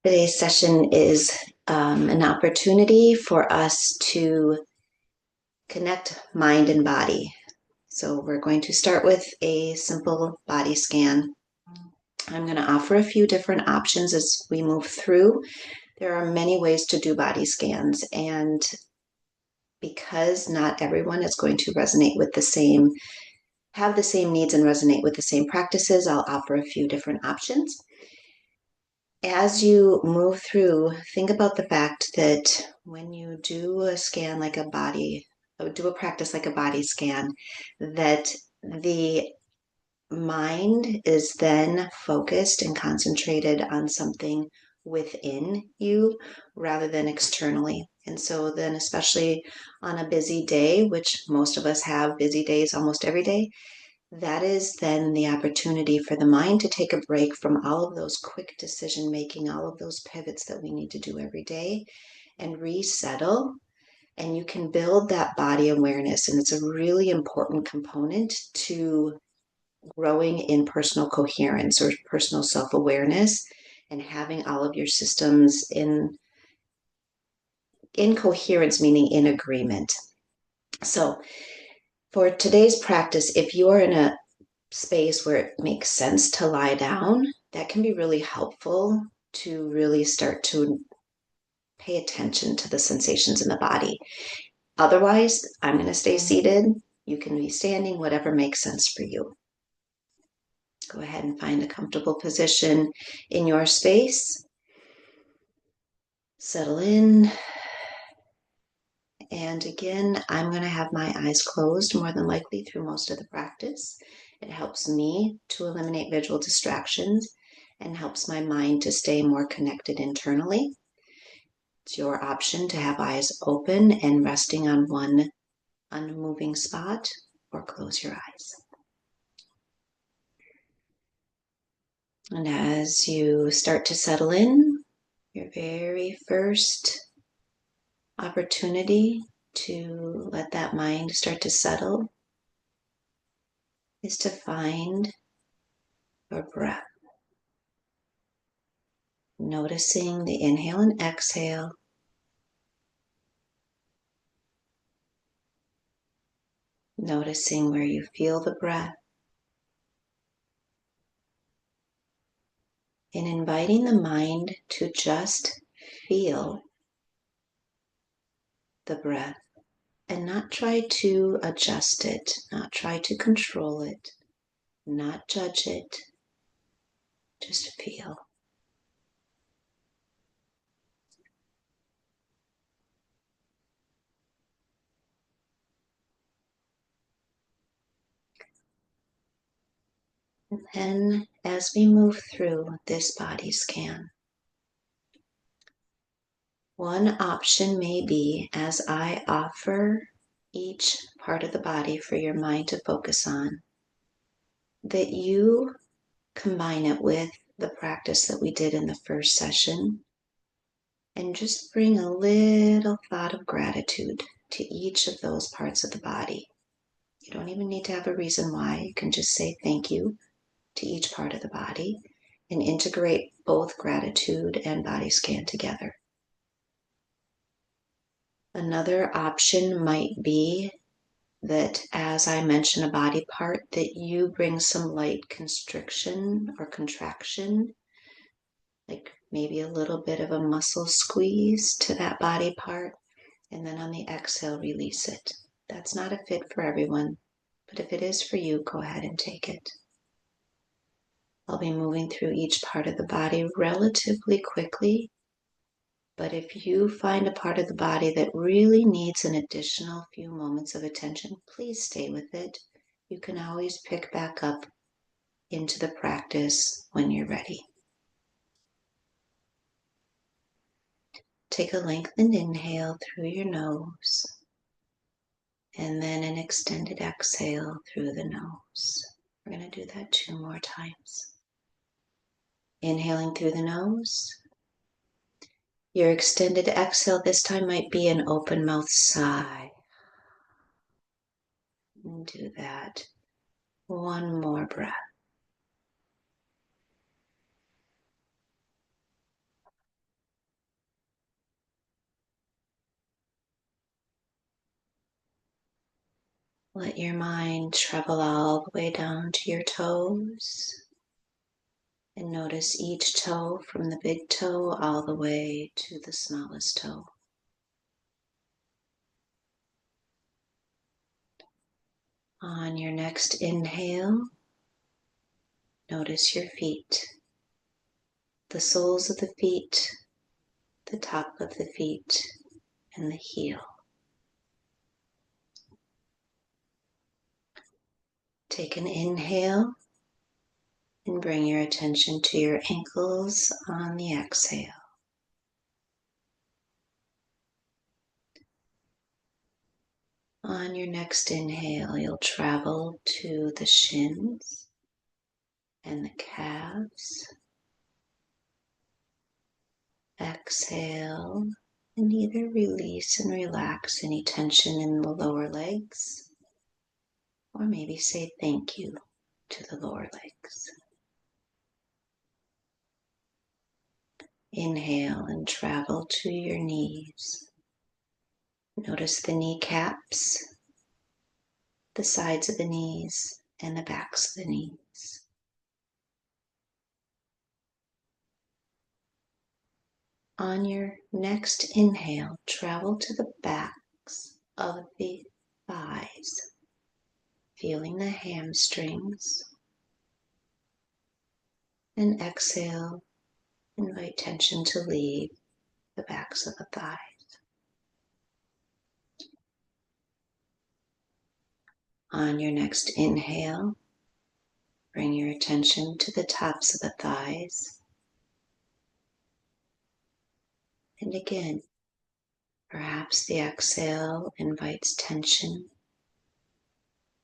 Today's session is an opportunity for us to connect mind and body. So we're going to start with a simple body scan. I'm going to offer a few different options as we move through. There are many ways to do body scans, and because not everyone is going to resonate with have the same needs and resonate with the same practices, I'll offer a few different options. As you move through, think about the fact that when you do a scan like a body, do a practice like a body scan, that the mind is then focused and concentrated on something within you rather than externally. And so then, especially on a busy day, which most of us have busy days almost every day, that is then the opportunity for the mind to take a break from all of those quick decision making, all of those pivots that we need to do every day, and resettle. And you can build that body awareness. And it's a really important component to growing in personal coherence or personal self awareness and having all of your systems in coherence, meaning in agreement. So, for today's practice, if you are in a space where it makes sense to lie down, that can be really helpful to really start to pay attention to the sensations in the body. Otherwise, I'm going to stay seated. You can be standing, whatever makes sense for you. Go ahead and find a comfortable position in your space. Settle in. And again, I'm going to have my eyes closed more than likely through most of the practice. It helps me to eliminate visual distractions and helps my mind to stay more connected internally. It's your option to have eyes open and resting on one unmoving spot, or close your eyes. And as you start to settle in, your very first opportunity to let that mind start to settle is to find your breath. Noticing the inhale and exhale. Noticing where you feel the breath. And inviting the mind to just feel the breath and not try to adjust it, not try to control it, not judge it, just feel. And as we move through this body scan, one option may be, as I offer each part of the body for your mind to focus on, that you combine it with the practice that we did in the first session and just bring a little thought of gratitude to each of those parts of the body. You don't even need to have a reason why. You can just say thank you to each part of the body and integrate both gratitude and body scan together. Another option might be that as I mention a body part, that you bring some light constriction or contraction, like maybe a little bit of a muscle squeeze to that body part, and then on the exhale, release it. That's not a fit for everyone, but if it is for you, go ahead and take it. I'll be moving through each part of the body relatively quickly, but if you find a part of the body that really needs an additional few moments of attention, please stay with it. You can always pick back up into the practice when you're ready. Take a lengthened inhale through your nose, and then an extended exhale through the nose. We're going to do that 2 more times. Inhaling through the nose. Your extended exhale this time might be an open mouth sigh. And do that. 1 more breath. Let your mind travel all the way down to your toes and notice each toe from the big toe all the way to the smallest toe. On your next inhale, notice your feet, the soles of the feet, the top of the feet, and the heel. Take an inhale and bring your attention to your ankles on the exhale. On your next inhale, you'll travel to the shins and the calves. Exhale and either release and relax any tension in the lower legs, or maybe say thank you to the lower legs. Inhale and travel to your knees. Notice the kneecaps, the sides of the knees, and the backs of the knees. On your next inhale, travel to the backs of the thighs, feeling the hamstrings. And exhale, invite tension to leave the backs of the thighs. On your next inhale, bring your attention to the tops of the thighs. And again, perhaps the exhale invites tension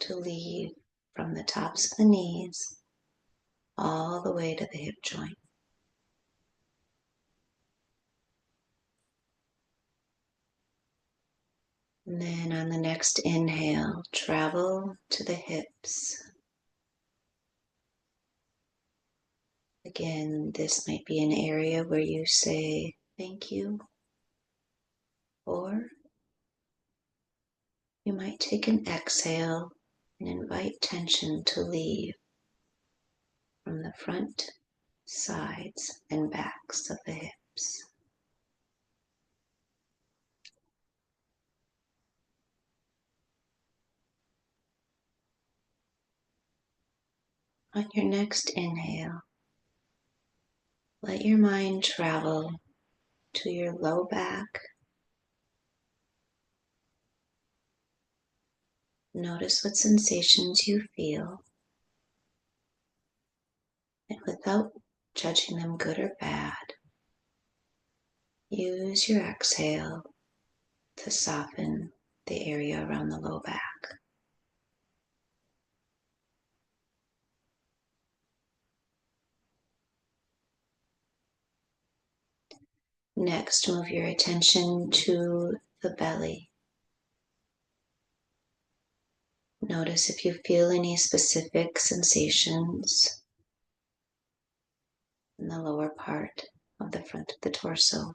to leave from the tops of the knees all the way to the hip joint. And then on the next inhale, travel to the hips. Again, this might be an area where you say thank you, or you might take an exhale and invite tension to leave from the front, sides, and backs of the hips. On your next inhale, let your mind travel to your low back. Notice what sensations you feel, and without judging them good or bad, use your exhale to soften the area around the low back. Next, move your attention to the belly. Notice if you feel any specific sensations in the lower part of the front of the torso.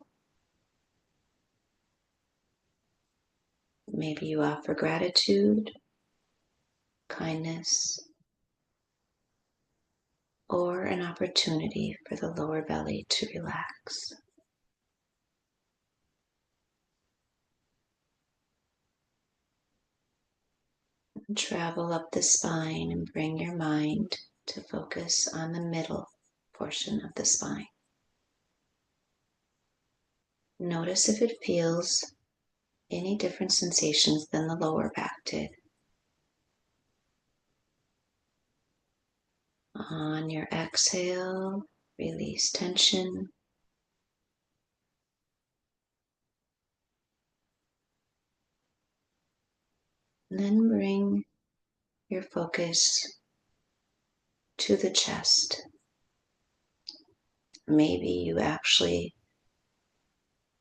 Maybe you offer gratitude, kindness, or an opportunity for the lower belly to relax. And travel up the spine and bring your mind to focus on the middle portion of the spine. Notice if it feels any different sensations than the lower back did. On your exhale, release tension. And then bring your focus to the chest. Maybe you actually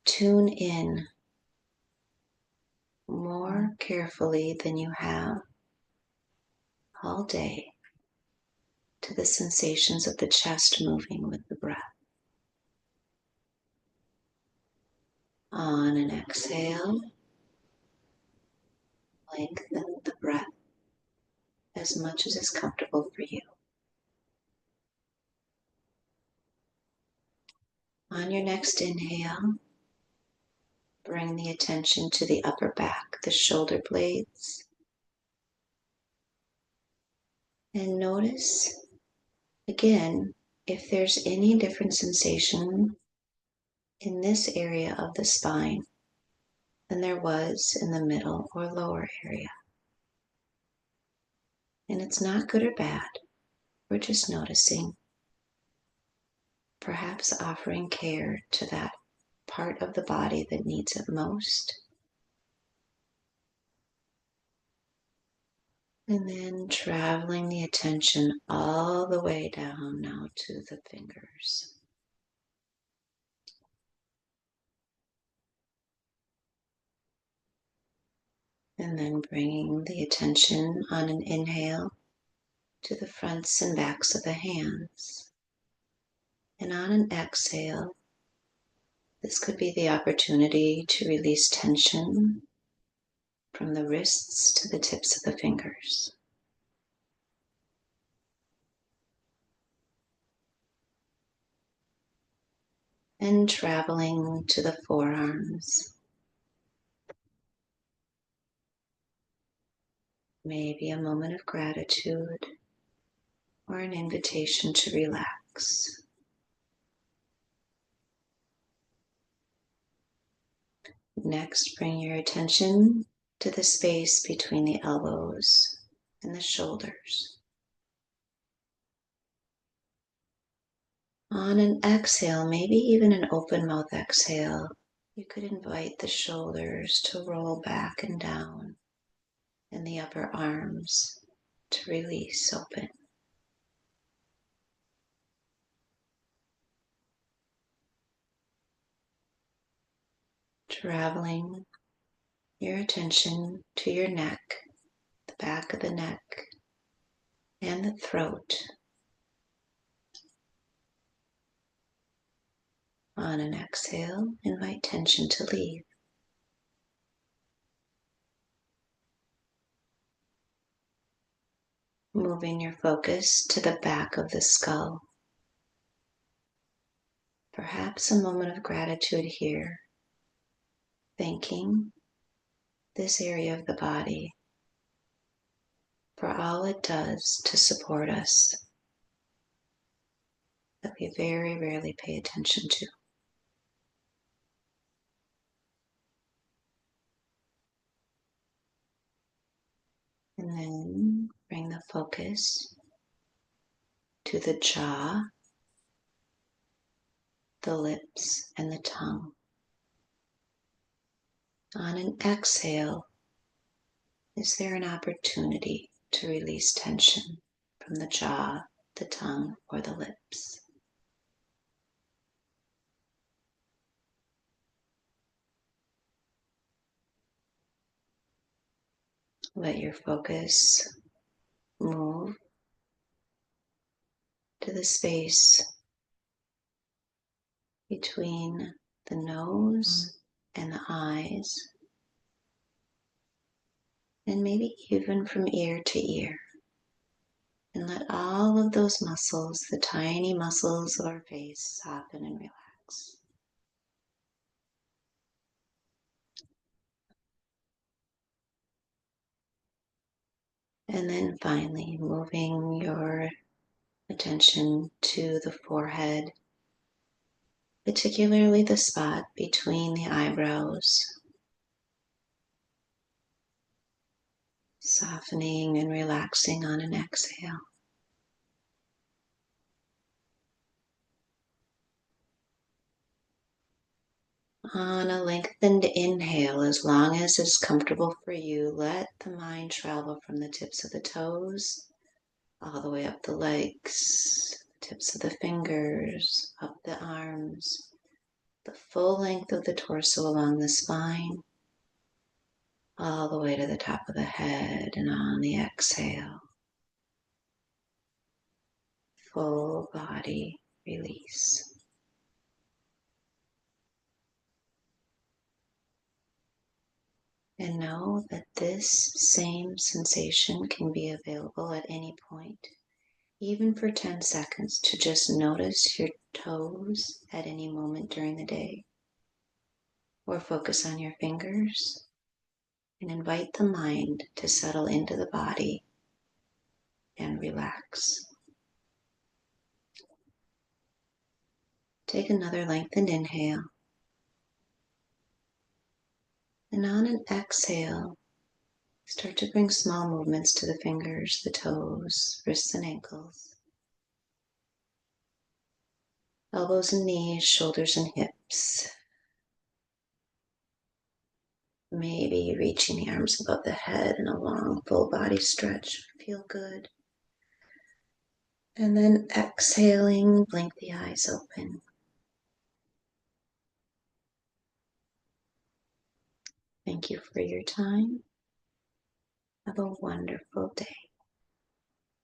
tune in more carefully than you have all day to the sensations of the chest moving with the breath. On an exhale, lengthen the breath as much as is comfortable for you. On your next inhale, bring the attention to the upper back, the shoulder blades, and notice again if there's any different sensation in this area of the spine than there was in the middle or lower area. And it's not good or bad, we're just noticing, perhaps offering care to that part of the body that needs it most. And then traveling the attention all the way down now to the fingers. And then bringing the attention on an inhale to the fronts and backs of the hands. And on an exhale, this could be the opportunity to release tension from the wrists to the tips of the fingers. And traveling to the forearms. Maybe a moment of gratitude or an invitation to relax. Next, bring your attention to the space between the elbows and the shoulders. On an exhale, maybe even an open mouth exhale, you could invite the shoulders to roll back and down and the upper arms to release open. Traveling your attention to your neck, the back of the neck, and the throat. On an exhale, invite tension to leave. Moving your focus to the back of the skull. Perhaps a moment of gratitude here, thanking this area of the body for all it does to support us that we very rarely pay attention to. And then bring the focus to the jaw, the lips, and the tongue. On an exhale, is there an opportunity to release tension from the jaw, the tongue, or the lips? Let your focus move to the space between the nose and the eyes, and maybe even from ear to ear. And let all of those muscles, the tiny muscles of our face, soften and relax. And then finally, moving your attention to the forehead, particularly the spot between the eyebrows, softening and relaxing on an exhale. On a lengthened inhale, as long as it's comfortable for you, let the mind travel from the tips of the toes all the way up the legs, tips of the fingers, up the arms, the full length of the torso along the spine, all the way to the top of the head. And on the exhale, full body release. And know that this same sensation can be available at any point, even for 10 seconds, to just notice your toes at any moment during the day, or focus on your fingers and invite the mind to settle into the body and relax. Take another lengthened inhale. And on an exhale, start to bring small movements to the fingers, the toes, wrists and ankles, elbows and knees, shoulders and hips. Maybe reaching the arms above the head in a long full body stretch. Feel good. And then exhaling, blink the eyes open. Thank you for your time. Have a wonderful day.